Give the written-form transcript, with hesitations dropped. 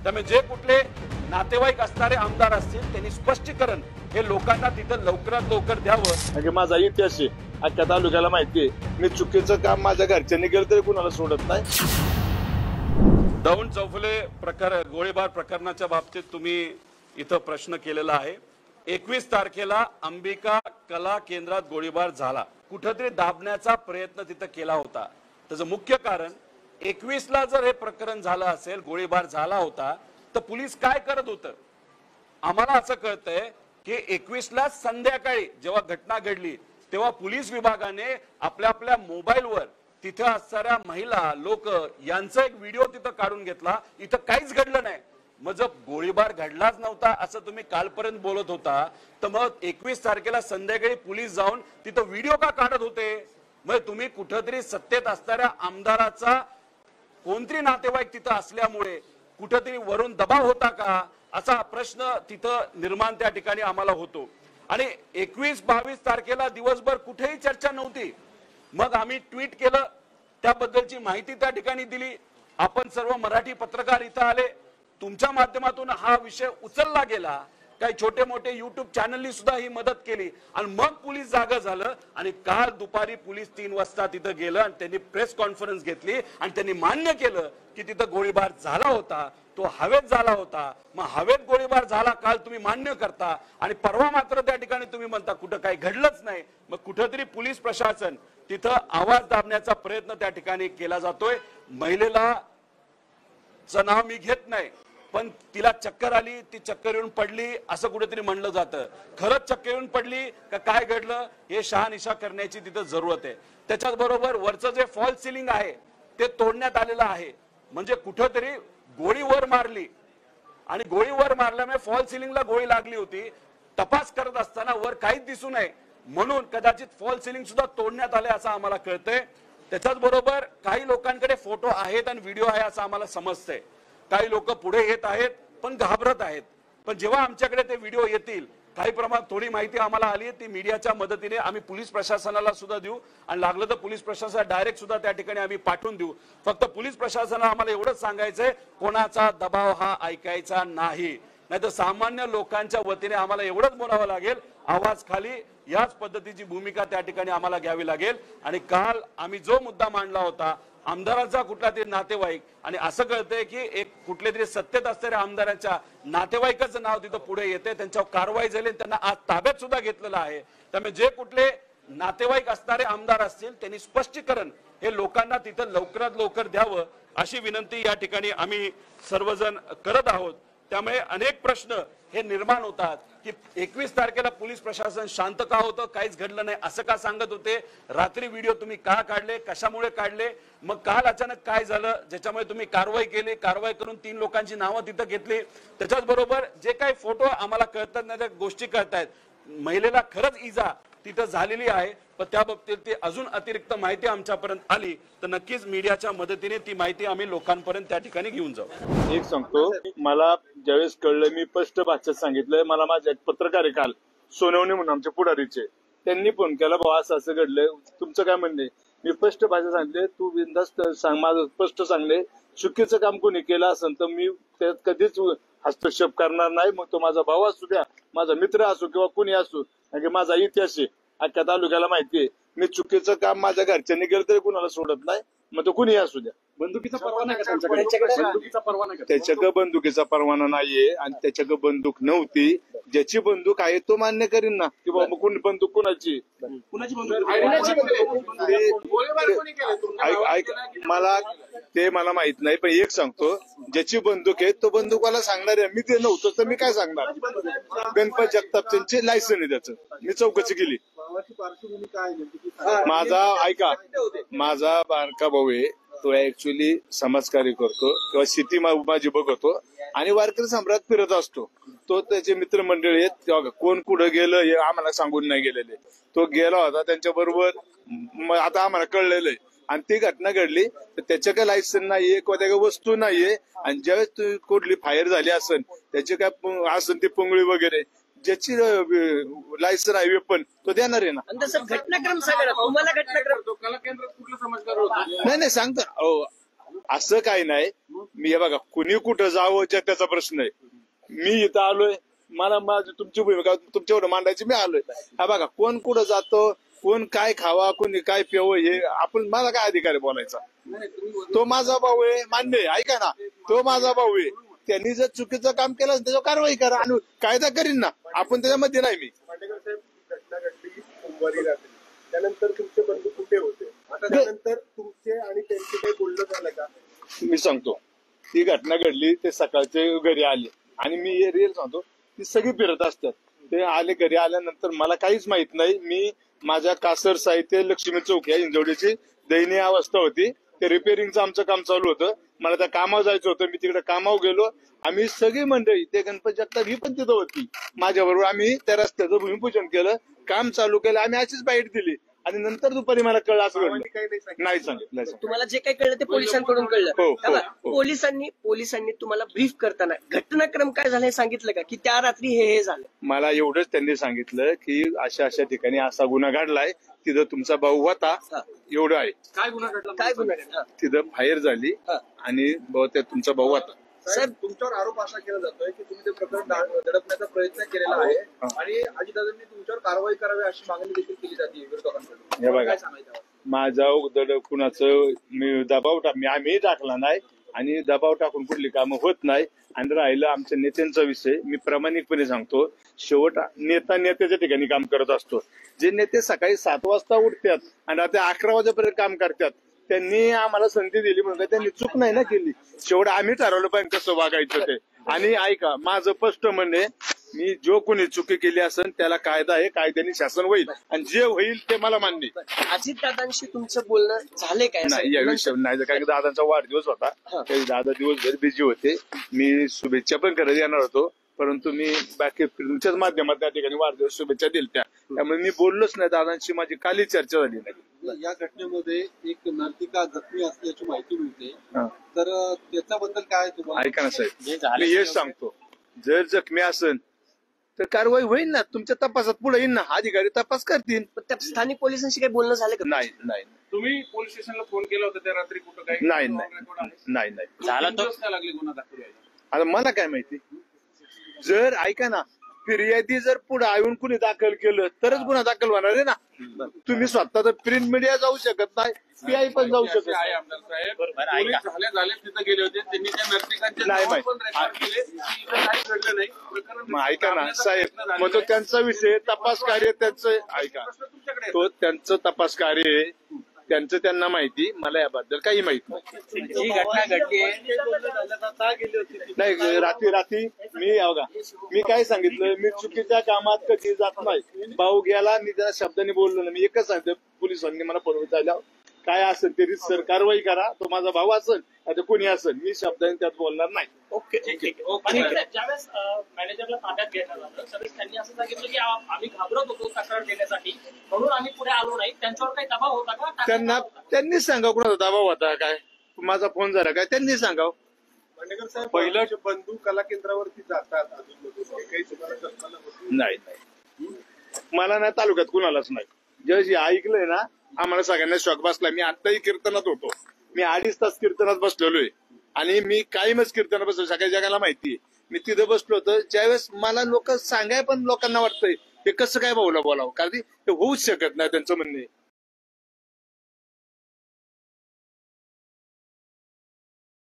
त्यामुळे जे कुठले नातेवाईक असणारे आमदार असतील त्यांनी स्पष्टीकरण हे लोकांना तिथं लवकरात लवकर द्यावं. म्हणजे माझा इतिहास आहे, अख्ख्या तालुक्याला माहिती आहे. मी चुकीचं काम माझ्या घरच्यांनी केलं तरी कुणाला सोडत नाही. दौंड चौफुले गोळीबार प्रकरणाच्या बाबतीत तुम्ही इथं प्रश्न केलेला आहे. 21 तारखेला अंबिका कला केंद्रात गोळीबार झाला. कुठेतरी दाबण्याचा प्रयत्न तिथं केला होता. त्याचं मुख्य कारण 21ला जर हे प्रकरण झालं असेल, गोळीबार झाला होता, तर पोलीस काय करत होतं? आम्हाला असं कळतंय की 21ला संध्याकाळी जेव्हा घटना घडली तेव्हा पोलीस विभागाने आपल्या आपल्या मोबाईलवर तिथं असणाऱ्या महिला लोक यांचा एक व्हिडिओ तिथं काढून घेतला. इथं काहीच घडलं नाही. मग जर गोळीबार घडलाच नव्हता असं तुम्ही कालपर्यंत बोलत होता, तर मग 21 तारखेला संध्याकाळी पोलीस जाऊन तिथं व्हिडिओ का काढत होते? मग तुम्ही कुठेतरी सत्तेत असणाऱ्या आमदाराचा कोणतरी नातेवाईक तिथं असल्यामुळे कुठेतरी वरून दबाव होता का, असा प्रश्न तिथं निर्माण त्या ठिकाणी आम्हाला होतो. आणि 21-22 तारखेला दिवसभर कुठेही चर्चा नव्हती. मग आम्ही ट्विट केलं, त्याबद्दलची माहिती त्या ठिकाणी दिली. आपण सर्व मराठी पत्रकार इथं आले, तुमच्या माध्यमातून हा विषय उचलला गेला. काही छोटे मोठे युट्यूब चॅनलनी सुद्धा ही मदत केली आणि मग पोलीस जागा झालं. आणि काल दुपारी पोलीस 3 वाजता तिथं गेलं आणि त्यांनी प्रेस कॉन्फरन्स घेतली आणि त्यांनी मान्य केलं की तिथं गोळीबार झाला होता, तो हवेत झाला होता. मग हवेत गोळीबार झाला काल तुम्ही मान्य करता आणि परवा मात्र त्या ठिकाणी तुम्ही म्हणता कुठं काही घडलंच नाही. मग कुठेतरी पोलीस प्रशासन तिथं आवाज दाबण्याचा प्रयत्न त्या ठिकाणी केला जातोय. महिलेला नाव मी घेत नाही, पण तिला चक्कर आली, ती चक्कर येऊन पडली असं कुठेतरी म्हणलं जातं. खरंच चक्कर येऊन पडली का काय घडलं हे शहानिशा करण्याची तिथं जरूरत आहे. त्याच्याच बरोबर वरचं जे फॉल सिलिंग आहे ते तोडण्यात आलेलं आहे. म्हणजे कुठेतरी गोळी वर मारली आणि गोळी वर मारल्यामुळे फॉल सिलिंगला गोळी लागली होती. तपास करत असताना वर काहीच दिसू नये म्हणून कदाचित फॉल सिलिंग सुद्धा तोडण्यात आले असं आम्हाला कळतंय. त्याच्याच बरोबर काही लोकांकडे फोटो आहेत आणि व्हिडिओ आहे असं आम्हाला समजतंय. काही लोक पुढे येत आहेत पण घाबरत आहेत. पण जेव्हा आमच्याकडे ते व्हिडिओ येतील, काही प्रमाणात थोडी माहिती आम्हाला आली आहे, ती मीडियाच्या मदतीने आम्ही पोलीस प्रशासनाला सुद्धा देऊ आणि लागलं तर पोलीस प्रशासन डायरेक्ट सुद्धा त्या ठिकाणी आम्ही पाठवून देऊ. फक्त पोलीस प्रशासनाला आम्हाला एवढंच सांगायचंय, कोणाचा दबाव हा ऐकायचा नाही. नाहीतर सामान्य लोकांच्या वतीने आम्हाला एवढंच बोलावं लागेल, आवाज खाली, याच पद्धतीची भूमिका त्या ठिकाणी आम्हाला घ्यावी लागेल. आणि काल आम्ही जो मुद्दा मांडला होता आमदारांचा कुठला तरी नातेवाईक, आणि असं कळतंय की एक कुठले तरी सत्तेत असणाऱ्या आमदारांच्या नातेवाईकाचं नाव तिथं पुढे येते, त्यांच्यावर कारवाई झाली, त्यांना आज ताब्यात सुद्धा घेतलेलं आहे. त्यामुळे जे कुठले नातेवाईक असणारे आमदार असतील त्यांनी स्पष्टीकरण हे लोकांना तिथं लवकरात लवकर द्यावं अशी विनंती या ठिकाणी आम्ही सर्वजण करत आहोत. त्यामुळे अनेक प्रश्न हे निर्माण होतात की 21 तारखेला पोलीस प्रशासन शांत का होतं, काहीच घडलं नाही असं का सांगत होते, रात्री व्हिडिओ तुम्ही का काढले, कशामुळे काढले, मग काल अचानक काय झालं ज्याच्यामुळे तुम्ही कारवाई केली, कारवाई करून 3 लोकांची नावं तिथं घेतली. त्याच्याच बरोबर जे काही फोटो आम्हाला कळतात नाही त्या गोष्टी कळतायत, महिलेला खरंच इजा तिथं झालेली आहे, पण त्या बाबतीत ती अजून अतिरिक्त माहिती आमच्यापर्यंत आली तर नक्कीच मीडियाच्या मदतीने ती माहिती आम्ही लोकांपर्यंत त्या ठिकाणी घेऊन जाऊ. एक सांगतो, मला ज्यावेळेस कळलं मी स्पष्ट भाषेत सांगितलं. मला माझे एक पत्रकार आहे काल सोनवणे म्हणून आमचे पुढारीचे, त्यांनी फोन केला, बाबा असं असं घडलंय, तुमचं काय म्हणणे. मी स्पष्ट भाषेत सांगितले, तू बिनधास्त सांग, माझं स्पष्ट सांगले, चुकीचं काम कोणी केलं असेल तर मी त्यात कधीच हस्तक्षेप करणार नाही. मग तो माझा भाऊ असू द्या, माझा मित्र असो किंवा कोणी असो, कारण माझा इतिहास आहे, अख्ख्या तालुक्याला माहिती आहे. मी चुकीचं काम माझ्या घरच्यांनी केलं तरी कुणाला सोडत नाही, मग तो कुणी असू द्या. बंदुकीचा परवाना का त्यांच्याकडे? बंदुकीचा परवाना का? त्याच्याकडे बंदुकीचा परवाना नाहीये आणि त्याच्याकडे बंदूक नव्हती. ज्याची बंदूक आहे तो मान्य करीन ना की बाबा कोण बंदूक कुणाची. मला ते मला माहित नाही, पण एक सांगतो, ज्याची बंदूक आहे तो बंदूकवाला सांगणार आहे. मी ते नव्हतं तर मी काय सांगणार. गणपत जगताप त्यांचे लायसन आहे, त्याचं मी चौकशी केली. माझा ऐका, माझा बारका भाऊ आहे, तो ऍक्च्युली समाजकार्य करतो किंवा शेती माझी बघतो आणि वारकरी सम्राट फिरत असतो. तो त्याचे मित्रमंडळी आहेत, तेव्हा कोण कुठं गेलं हे आम्हाला सांगून नाही गेलेले. तो गेला होता त्यांच्या बरोबर, आता आम्हाला कळलेलं आहे. आणि ती घटना घडली तर त्याच्या काय लायसन नाहीये किंवा त्या घटना नाहीये. आणि ज्यावेळेस कुठली फायर झाली असेल त्याचे काय असेल ती पुंगळी वगैरे, ज्याची लायसन आहे वेपन तो देणार आहे ना. घटनाक्रम तुम्हाला घटनाक्रम कला केंद्रात कुठलं समाजकार होतं? नाही सांगतो, असं काही नाही. मी हे बघा कुणी कुठं जावं त्याचा प्रश्न आहे. मी इथं आलोय, मला माझी तुमची भूमिका तुमच्यावर मांडायची, मी आलोय. हा बघा कोण कुठं जातो, कोण काय खावा, कोणी काय प्यावं, हे आपण मला काय अधिकार आहे बोलायचा. तो माझा भाऊ आहे, मान्य आहे, ऐका ना, तो माझा भाऊ आहे. त्यांनी जर चुकीचं काम केलं त्याच्यावर कारवाई करा आणि कायदा करीन ना, आपण त्याच्यामध्ये नाही. मी पाटेकर साहेब, घटना घडली सोमवारी रात्री, त्यानंतर तुमचे बंधू कुठे होते? आता त्यानंतर तुमचे आणि त्यांचे काही बोलणं झालं का? मी सांगतो, ती घटना घडली, ते सकाळचे घरी आले आणि मी रिअल सांगतो, ती सगळी फिरत असतात. ते आले, घरी आल्यानंतर मला काहीच माहित नाही. मी माझ्या कासर साहित्य लक्ष्मी चौक या इंजवडीची दयनीय अवस्था होती. ते रिपेअरिंगचं आमचं काम चालू होतं. मला त्या कामावर जायचं होतं. मी तिकडे कामावर गेलो. आम्ही सगळी मंडळी, ते गणपती जगताप ही पण तिथं होती माझ्या बरोबर. आम्ही त्या रस्त्याचं भूमिपूजन केलं, काम चालू केलं. आम्ही अशीच बाईट दिली आणि नंतर दुपारी मला कळलं असं घडलं. नाही सांगितलं. तुम्हाला जे काही कळलं ते पोलिसांकडून कळलं. हो, हो, बघा, हो. पोलिसांनी तुम्हाला ब्रीफ करताना घटनाक्रम काय झालं हे सांगितलं का, की त्या रात्री हे झालं? मला एवढंच त्यांनी सांगितलं की अशा अशा ठिकाणी असा गुन्हा घडलाय, तिथं तुमचा भाऊ होता, एवढं आहे. काय गुन्हा घडला? तिथं फायर झाली आणि बहुतेक तुमचा भाऊ होता. साहेब, तुमच्यावर आरोप असा केला जातोय की तुम्ही ते प्रकरण दडपण्याचा प्रयत्न केलेला आहे आणि अजितदादांनी तुमच्यावर कारवाई करावी अशी मागणी देखील केली जाते विरोधकांकडून. हे बघा, काय सांगायचं? माझा दड कुणाचं मी दबाव आम्ही टाकला नाही आणि दबाव टाकून कुठली कामं होत नाही. आणि राहिलं आमच्या नेत्यांचा विषय, मी प्रामाणिकपणे सांगतो, शेवट नेत्याच्या ठिकाणी काम करत असतो. जे नेते सकाळी 7 वाजता उठतात आणि रात्री 11 वाजेपर्यंत काम करतात, त्यांनी आम्हाला संधी दिली म्हणून त्यांनी चूक नाही ना केली. शेवट आम्ही ठरवलं पाहिजे कसं वागायचं ते. आणि ऐका, माझं स्पष्ट म्हणणे, मी जो कोणी चुकी केली असेल त्याला कायदा आहे, कायद्याने शासन होईल आणि जे होईल ते मला मान्य. अजितदादांशी तुमचं बोलणं झालंय काय? नाही, या विषय नाही. कारण दादांचा वाढदिवस होता, त्यावेळी दादा दिवसभर बिझी होते. मी शुभेच्छा पण करत येणार होतो, परंतु मी बाकी तुमच्याच माध्यमात त्या ठिकाणी वाढदिवस शुभेच्छा दिल्या, त्यामुळे मी बोललोच नाही. दादांशी माझी काली चर्चा झाली नाही. या घटनेमध्ये एक नर्तिका जखमी असल्याची माहिती मिळते, तर त्याच्याबद्दल काय तुम्हाला? ऐका ना साहेब, मी हेच सांगतो, जर जखमी असेल तर कारवाई होईल ना, तुमच्या तपासात पुढे येईल ना, अधिकारी तपास करतील. त्या स्थानिक पोलिसांशी काही बोलणं झालं का? नाही नाही तुम्ही पोलीस स्टेशनला फोन केला होता त्या रात्री, कुठं काही नाही नाही नाही झाला तर लागले गुन्हा दाखल व्हायला? आता मला काय माहिती. जर ऐका ना, फिर्यादी जर पुढे येऊन कुणी दाखल केलं तरच गुन्हा दाखल होणार आहे ना. तुम्ही स्वतः तर प्रिंट मीडिया जाऊ शकत नाही, पीआय पण जाऊ शकत आहे नाही. आमदार साहेब, पोलीस झाले तिथं गेले होते, त्यांनी त्या नर्तिकांचे नाही नाव माहित. पण रेकॉर्ड केले की इथं काही घडलं नाही. प्रकरण मग ऐका ना दाबण्याचा साहेब, प्रयत्न झालेला मग तो आहे. त्यांचा विषय, तपास कार्य त्यांचं, ऐका, प्रश्न तुमच्याकडे आहे. तो त्यांचं तपास कार्य आहे, त्यांचं त्यांना माहिती, मला याबद्दल काही माहित नाही. जी घटना घडली नाही, रात्री मी काय सांगितलं, मी चुकीच्या कामात कधी जात नाही. भाऊ गेला, मी त्या शब्दाने बोललो ना. मी एकच सांगितलं, पोलिसांनी मला परवत आल्या, काय असेल तरी सर कारवाई करा, तो माझा भाऊ असेल आता कोणी असेल, मी शब्दाने त्यात बोलणार नाही. ओके. ज्यावेळेस मॅनेजरला ताब्यात घेण्यात आलं त्यावेळेस त्यांनी असं सांगितलं की आम्ही घाबरत होतो तक्रार देण्यासाठी, म्हणून आम्ही पुढे आलो नाही. त्यांच्यावर काही दबाव होता का? त्यांनीच सांगावं कुणाचा दबाव होता काय, माझा फोन झाला काय, त्यांनी सांगावं. पाटेकर साहेब, पहिलं बंधू कला केंद्रावरती जातात अजूनमधून, काही तुम्हाला कल्पना होती? नाही, मला ना तालुक्यात कुणालाच नाही. जेव्हा जे ऐकलंय ना, आम्हाला सगळ्यांना शॉक बसला. मी आत्ताही कीर्तनात होतो, मी 2.5 तास कीर्तनात बसलेलोय आणि मी कायमच कीर्तनात बसलो, सगळ्या जगाला माहितीये. मी तिथं बसलो होतो ज्यावेळेस मला लोक सांगाय, पण लोकांना वाटतंय हे कसं काय भाऊला बोलावं, कारण ते होऊच शकत नाही त्यांचं म्हणणे.